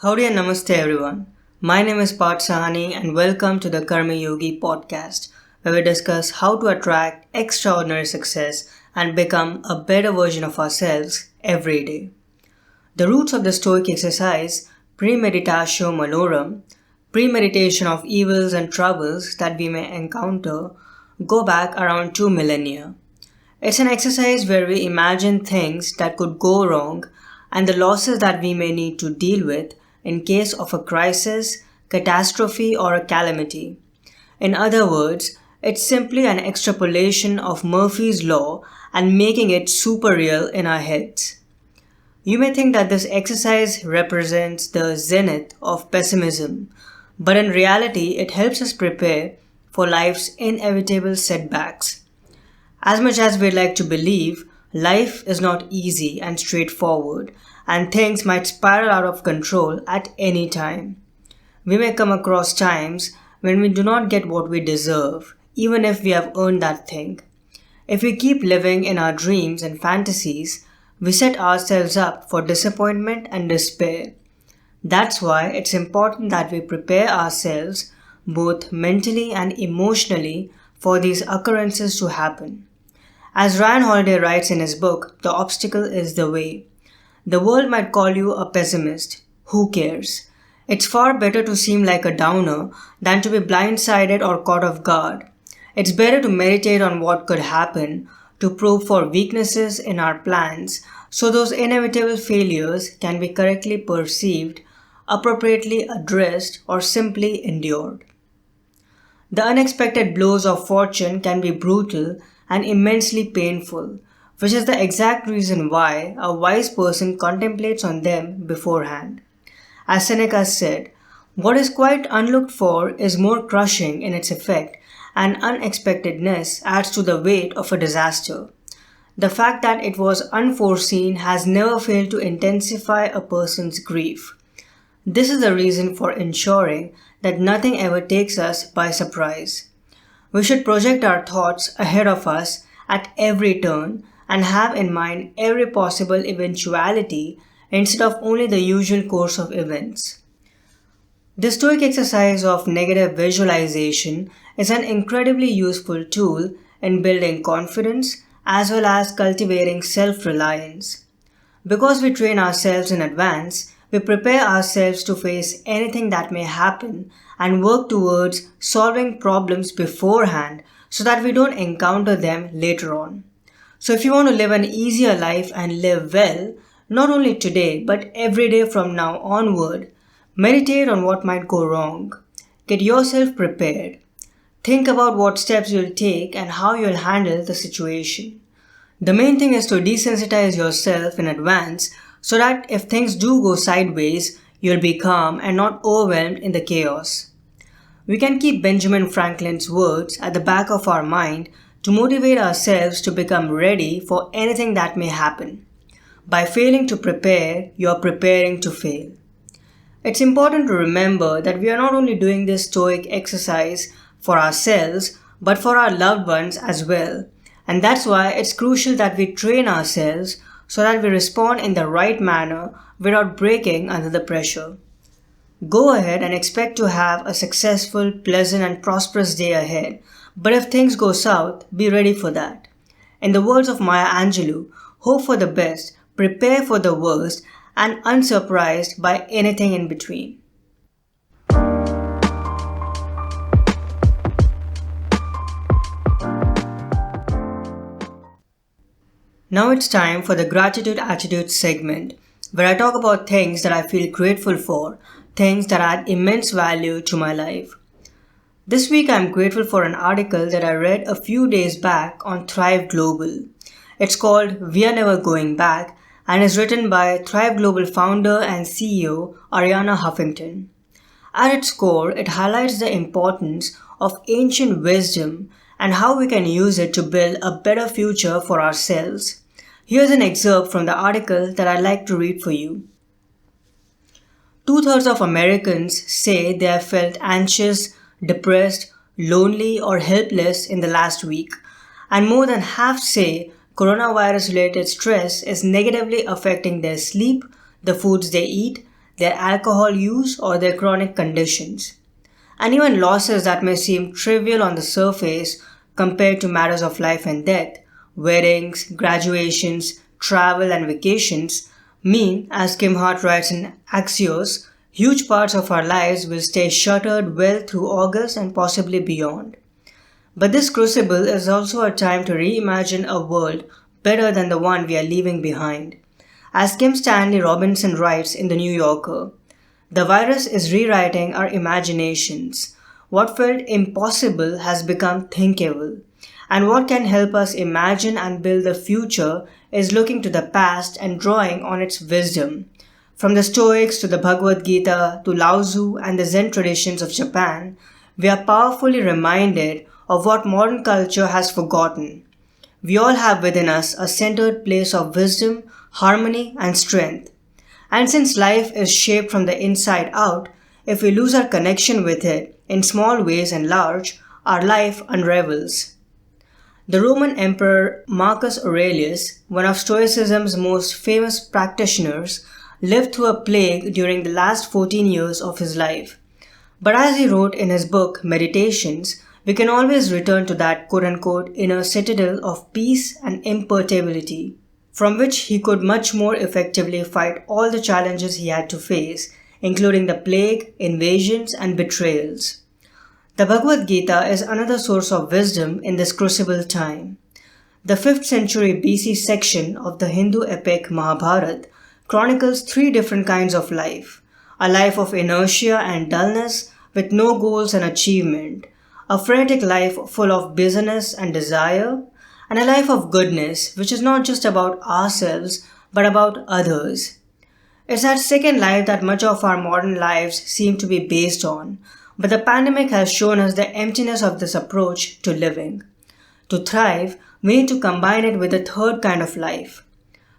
Howdy and namaste everyone. My name is Parth and welcome to the Karma Yogi podcast, where we discuss how to attract extraordinary success and become a better version of ourselves every day. The roots of the Stoic exercise, Premeditatio Malorum, premeditation of evils and troubles that we may encounter, go back around 2 millennia. It's an exercise where we imagine things that could go wrong and the losses that we may need to deal with in case of a crisis, catastrophe, or a calamity. In other words, it's simply an extrapolation of Murphy's Law and making it super real in our heads. You may think that this exercise represents the zenith of pessimism, but in reality, it helps us prepare for life's inevitable setbacks. As much as we'd like to believe, life is not easy and straightforward, and things might spiral out of control at any time. We may come across times when we do not get what we deserve, even if we have earned that thing. If we keep living in our dreams and fantasies, we set ourselves up for disappointment and despair. That's why it's important that we prepare ourselves both mentally and emotionally for these occurrences to happen. As Ryan Holiday writes in his book, The Obstacle is the Way, the world might call you a pessimist. Who cares? It's far better to seem like a downer than to be blindsided or caught off guard. It's better to meditate on what could happen, to probe for weaknesses in our plans, so those inevitable failures can be correctly perceived, appropriately addressed, or simply endured. The unexpected blows of fortune can be brutal and immensely painful, which is the exact reason why a wise person contemplates on them beforehand. As Seneca said, what is quite unlooked for is more crushing in its effect, and unexpectedness adds to the weight of a disaster. The fact that it was unforeseen has never failed to intensify a person's grief. This is the reason for ensuring that nothing ever takes us by surprise. We should project our thoughts ahead of us at every turn and have in mind every possible eventuality instead of only the usual course of events. The Stoic exercise of negative visualization is an incredibly useful tool in building confidence as well as cultivating self-reliance. Because we train ourselves in advance, we prepare ourselves to face anything that may happen and work towards solving problems beforehand so that we don't encounter them later on. So if you want to live an easier life and live well, not only today but every day from now onward, meditate on what might go wrong. Get yourself prepared. Think about what steps you'll take and how you'll handle the situation. The main thing is to desensitize yourself in advance so that if things do go sideways, you'll be calm and not overwhelmed in the chaos. We can keep Benjamin Franklin's words at the back of our mind to motivate ourselves to become ready for anything that may happen. By failing to prepare, you are preparing to fail. It's important to remember that we are not only doing this Stoic exercise for ourselves, but for our loved ones as well. And that's why it's crucial that we train ourselves so that we respond in the right manner without breaking under the pressure. Go ahead and expect to have a successful, pleasant, and prosperous day ahead. But if things go south, be ready for that. In the words of Maya Angelou, hope for the best, prepare for the worst, and unsurprised by anything in between. Now it's time for the Gratitude Attitude segment, where I talk about things that I feel grateful for, things that add immense value to my life. This week I'm grateful for an article that I read a few days back on Thrive Global. It's called We Are Never Going Back and is written by Thrive Global founder and CEO Arianna Huffington. At its core, it highlights the importance of ancient wisdom and how we can use it to build a better future for ourselves. Here's an excerpt from the article that I'd like to read for you. 2/3 of Americans say they have felt anxious, depressed, lonely, or helpless in the last week, and more than half say coronavirus-related stress is negatively affecting their sleep, the foods they eat, their alcohol use, or their chronic conditions. And even losses that may seem trivial on the surface compared to matters of life and death, weddings, graduations, travel, and vacations, mean, as Kim Hart writes in Axios, huge parts of our lives will stay shuttered well through August and possibly beyond. But this crucible is also a time to reimagine a world better than the one we are leaving behind. As Kim Stanley Robinson writes in The New Yorker, the virus is rewriting our imaginations. What felt impossible has become thinkable. And what can help us imagine and build the future is looking to the past and drawing on its wisdom. From the Stoics to the Bhagavad Gita to Lao Tzu and the Zen traditions of Japan, we are powerfully reminded of what modern culture has forgotten. We all have within us a centered place of wisdom, harmony, and strength. And since life is shaped from the inside out, if we lose our connection with it, in small ways and large, our life unravels. The Roman Emperor Marcus Aurelius, one of Stoicism's most famous practitioners, lived through a plague during the last 14 years of his life. But as he wrote in his book Meditations, we can always return to that quote-unquote inner citadel of peace and imperturbability, from which he could much more effectively fight all the challenges he had to face, including the plague, invasions, and betrayals. The Bhagavad Gita is another source of wisdom in this crucible time. The 5th century BC section of the Hindu epic Mahabharata chronicles 3 different kinds of life: a life of inertia and dullness with no goals and achievement, a frenetic life full of busyness and desire, and a life of goodness, which is not just about ourselves but about others. It's that second life that much of our modern lives seem to be based on, but the pandemic has shown us the emptiness of this approach to living. To thrive, we need to combine it with a third kind of life.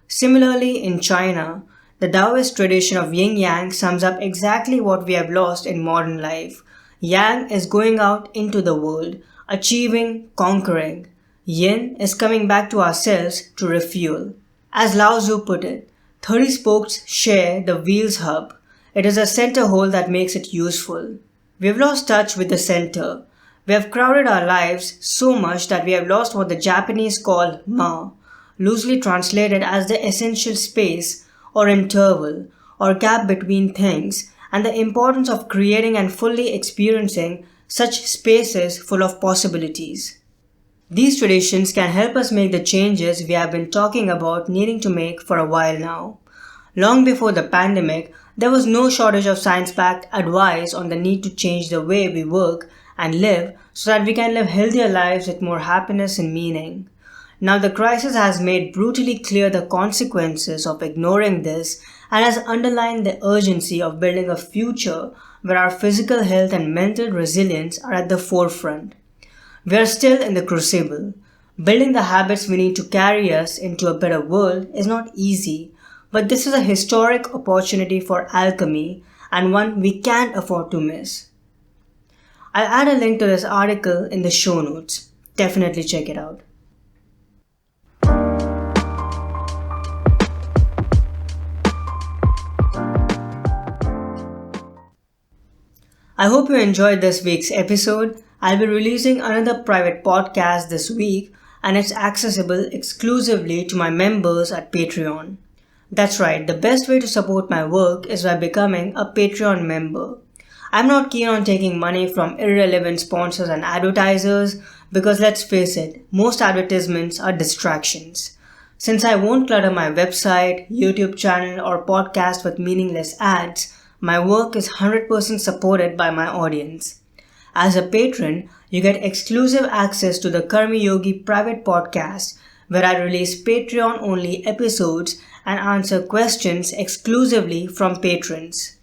Similarly, in China, the Taoist tradition of yin-yang sums up exactly what we have lost in modern life. Yang is going out into the world, achieving, conquering. Yin is coming back to ourselves to refuel. As Lao Tzu put it, 30 spokes share the wheel's hub. It is a center hole that makes it useful. We have lost touch with the center. We have crowded our lives so much that we have lost what the Japanese call ma, loosely translated as the essential space or interval or gap between things, and the importance of creating and fully experiencing such spaces full of possibilities. These traditions can help us make the changes we have been talking about needing to make for a while now. Long before the pandemic, there was no shortage of science-backed advice on the need to change the way we work and live so that we can live healthier lives with more happiness and meaning. Now the crisis has made brutally clear the consequences of ignoring this and has underlined the urgency of building a future where our physical health and mental resilience are at the forefront. We are still in the crucible. Building the habits we need to carry us into a better world is not easy, but this is a historic opportunity for alchemy and one we can't afford to miss. I'll add a link to this article in the show notes. Definitely check it out. I hope you enjoyed this week's episode. I'll be releasing another private podcast this week, and it's accessible exclusively to my members at Patreon. That's right, the best way to support my work is by becoming a Patreon member. I'm not keen on taking money from irrelevant sponsors and advertisers because let's face it, most advertisements are distractions. Since I won't clutter my website, YouTube channel or podcast with meaningless ads, my work is 100% supported by my audience. As a patron, you get exclusive access to the Karmi Yogi private podcast where I release Patreon-only episodes and answer questions exclusively from patrons.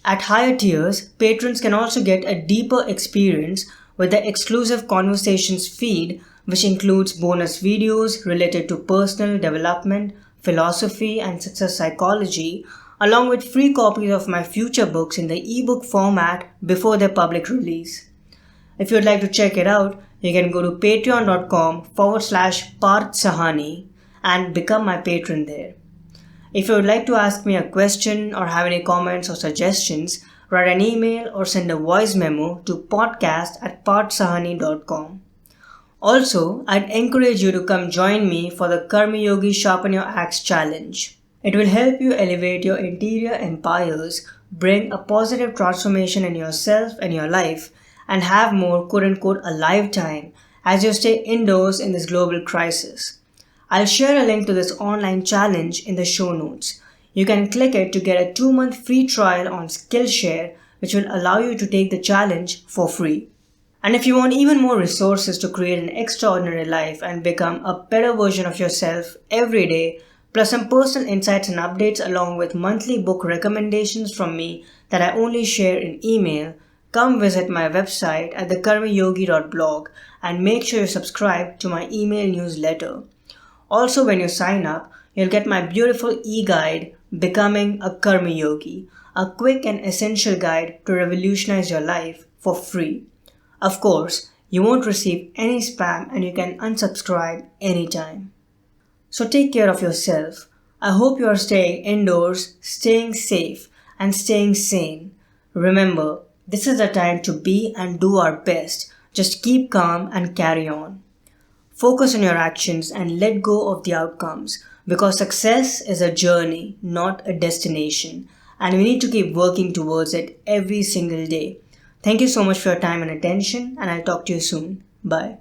At higher tiers, patrons can also get a deeper experience with the exclusive Conversations feed, which includes bonus videos related to personal development, philosophy, and success psychology, along with free copies of my future books in the ebook format before their public release. If you'd like to check it out, you can go to patreon.com/Parth Sahani and become my patron there. If you would like to ask me a question or have any comments or suggestions, write an email or send a voice memo to podcast@parthsahani.com. Also, I'd encourage you to come join me for the Karma Yogi Sharpen Your Axe Challenge. It will help you elevate your interior empires, bring a positive transformation in yourself and your life, and have more quote-unquote alive time as you stay indoors in this global crisis. I'll share a link to this online challenge in the show notes. You can click it to get a 2-month free trial on Skillshare, which will allow you to take the challenge for free. And if you want even more resources to create an extraordinary life and become a better version of yourself every day, plus some personal insights and updates along with monthly book recommendations from me that I only share in email, come visit my website at thekarmayogi.blog and make sure you subscribe to my email newsletter. Also, when you sign up, you'll get my beautiful e-guide, Becoming a Karma Yogi, a quick and essential guide to revolutionize your life for free. Of course, you won't receive any spam and you can unsubscribe anytime. So take care of yourself. I hope you are staying indoors, staying safe, and staying sane. Remember, this is the time to be and do our best. Just keep calm and carry on. Focus on your actions and let go of the outcomes, because success is a journey, not a destination, and we need to keep working towards it every single day. Thank you so much for your time and attention, and I'll talk to you soon. Bye.